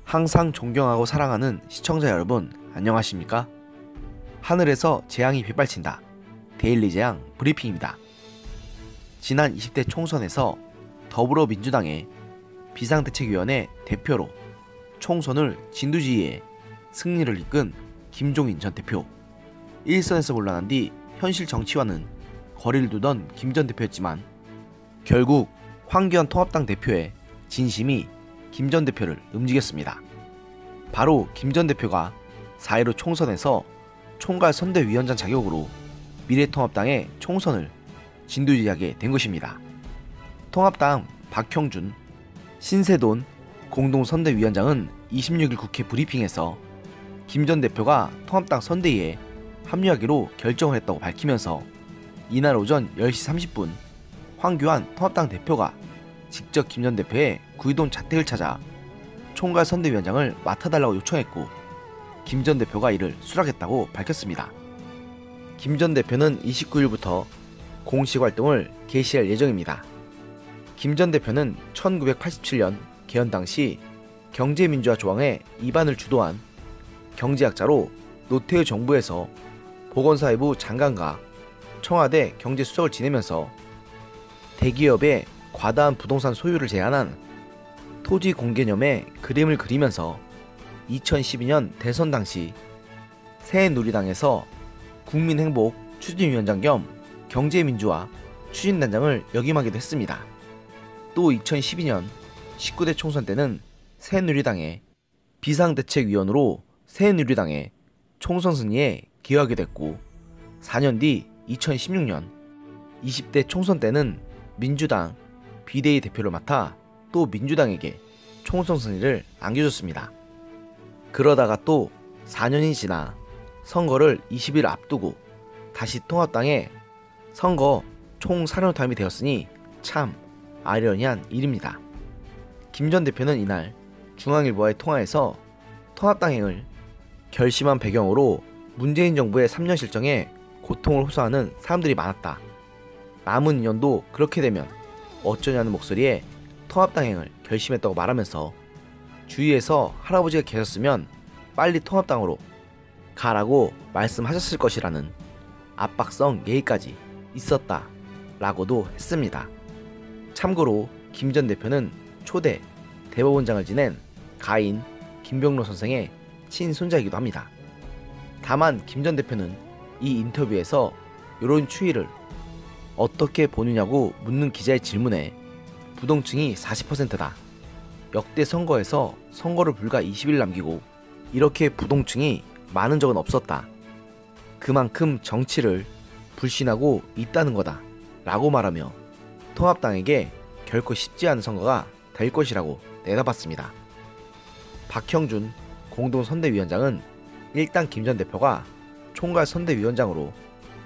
항상 존경하고 사랑하는 시청자 여러분, 안녕하십니까? 하늘에서 재앙이 빗발친다. 데일리 재앙 브리핑입니다. 지난 20대 총선에서 더불어민주당의 비상대책위원회 대표로 총선을 진두지휘해 승리를 이끈 김종인 전 대표. 일선에서 물러난 뒤 현실 정치와는 거리를 두던 김 전 대표였지만 결국 황교안 통합당 대표의 진심이 김 전 대표를 움직였습니다. 바로 김 전 대표가 4.15 총선에서 총괄 선대위원장 자격으로 미래통합당의 총선을 진두지휘하게 된 것입니다. 통합당 박형준, 신세돈 공동선대위원장은 26일 국회 브리핑에서 김 전 대표가 통합당 선대위에 합류하기로 결정을 했다고 밝히면서 이날 오전 10시 30분 황교안 통합당 대표가 직접 김 전 대표의 구의동 자택을 찾아 총괄 선대위원장을 맡아달라고 요청했고 김 전 대표가 이를 수락했다고 밝혔습니다. 김 전 대표는 29일부터 공식 활동을 개시할 예정입니다. 김 전 대표는 1987년 개헌 당시 경제민주화 조항의 입안을 주도한 경제학자로 노태우 정부에서 보건사회부 장관과 청와대 경제수석을 지내면서 대기업의 과다한 부동산 소유를 제한한 토지 공개념의 그림을 그리면서 2012년 대선 당시 새누리당에서 국민행복 추진위원장 겸 경제민주화 추진단장을 역임하기도 했습니다. 또 2012년 19대 총선 때는 새누리당의 비상대책위원으로 새누리당의 총선 승리에 기여하게 됐고 4년 뒤 2016년 20대 총선 때는 민주당 비대위 대표를 맡아 또 민주당에게 총선 승리를 안겨줬습니다. 그러다가 또 4년이 지나 선거를 20일 앞두고 다시 통합당의 선거 총사령탑이 되었으니 참 아이러니한 일입니다. 김 전 대표는 이날 중앙일보와의 통화에서 통합당행을 결심한 배경으로 문재인 정부의 3년 실정에 고통을 호소하는 사람들이 많았다. 남은 2년도 그렇게 되면 어쩌냐는 목소리에 통합당행을 결심했다고 말하면서 주위에서 할아버지가 계셨으면 빨리 통합당으로 가라고 말씀하셨을 것이라는 압박성 예의까지 있었다 라고도 했습니다. 참고로 김 전 대표는 초대 대법원장을 지낸 가인 김병로 선생의 친손자이기도 합니다. 다만 김 전 대표는 이 인터뷰에서 이런 추이를 어떻게 보느냐고 묻는 기자의 질문에 부동층이 40%다. 역대 선거에서 선거를 불과 20일 남기고 이렇게 부동층이 많은 적은 없었다. 그만큼 정치를 불신하고 있다는 거다 라고 말하며 통합당에게 결코 쉽지 않은 선거가 될 것이라고 내다봤습니다. 박형준 공동선대위원장은 일단 김 전 대표가 총괄 선대위원장으로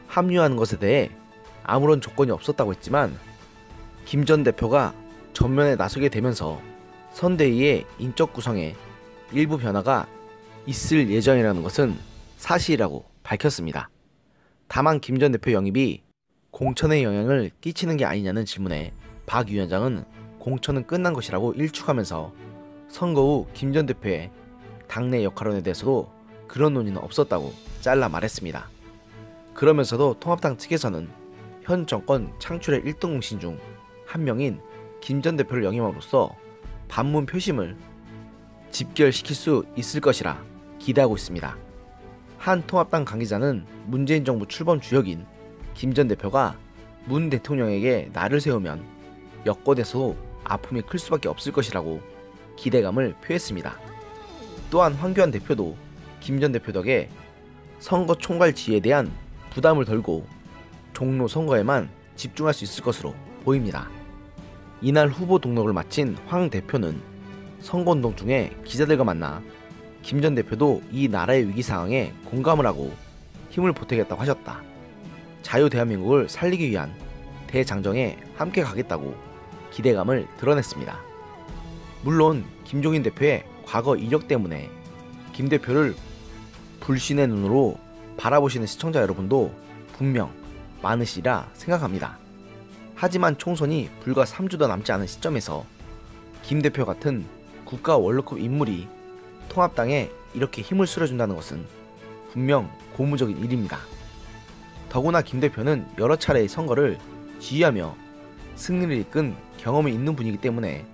합류하는 것에 대해 아무런 조건이 없었다고 했지만 김 전 대표가 전면에 나서게 되면서 선대위의 인적 구성에 일부 변화가 있을 예정이라는 것은 사실이라고 밝혔습니다. 다만 김 전 대표 영입이 공천에 영향을 끼치는 게 아니냐는 질문에 박 위원장은 공천은 끝난 것이라고 일축하면서 선거 후 김 전 대표의 당내 역할론에 대해서도 그런 논의는 없었다고 잘라 말했습니다. 그러면서도 통합당 측에서는 현 정권 창출의 1등 공신 중 한 명인 김 전 대표를 영임함으로써 반문 표심을 집결시킬 수 있을 것이라 기대하고 있습니다. 한 통합당 관계자는 문재인 정부 출범 주역인 김 전 대표가 문 대통령에게 날을 세우면 여권에서도 아픔이 클 수밖에 없을 것이라고 기대감을 표했습니다. 또한 황교안 대표도 김 전 대표 덕에 선거 총괄 지휘에 대한 부담을 덜고 종로 선거에만 집중할 수 있을 것으로 보입니다. 이날 후보 등록을 마친 황 대표는 선거운동 중에 기자들과 만나 김 전 대표도 이 나라의 위기 상황에 공감을 하고 힘을 보태겠다고 하셨다. 자유 대한민국을 살리기 위한 대장정에 함께 가겠다고 기대감을 드러냈습니다. 물론 김종인 대표의 과거 이력 때문에 김 대표를 불신의 눈으로 바라보시는 시청자 여러분도 분명 많으시리라 생각합니다. 하지만 총선이 불과 3주도 남지 않은 시점에서 김 대표 같은 국가 원로급 인물이 통합당에 이렇게 힘을 실어준다는 것은 분명 고무적인 일입니다. 더구나 김 대표는 여러 차례의 선거를 지휘하며 승리를 이끈 경험이 있는 분이기 때문에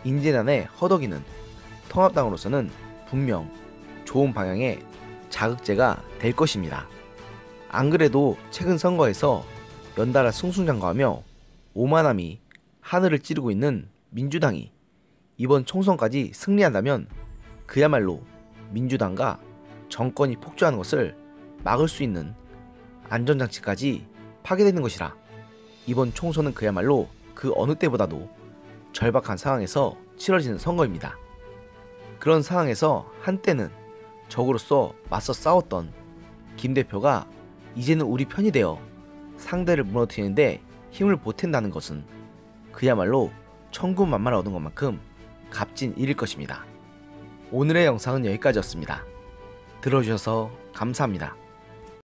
인재난에 허덕이는 통합당으로서는 분명 좋은 방향의 자극제가 될 것입니다. 안 그래도 최근 선거에서 연달아 승승장구하며 오만함이 하늘을 찌르고 있는 민주당이 이번 총선까지 승리한다면 그야말로 민주당과 정권이 폭주하는 것을 막을 수 있는 안전장치까지 파괴되는 것이라 이번 총선은 그야말로 그 어느 때보다도 절박한 상황에서 치러지는 선거입니다. 그런 상황에서 한때는 적으로서 맞서 싸웠던 김 대표가 이제는 우리 편이 되어 상대를 무너뜨리는데 힘을 보탠다는 것은 그야말로 천군만마를 얻은 것만큼 값진 일일 것입니다. 오늘의 영상은 여기까지였습니다. 들어주셔서 감사합니다.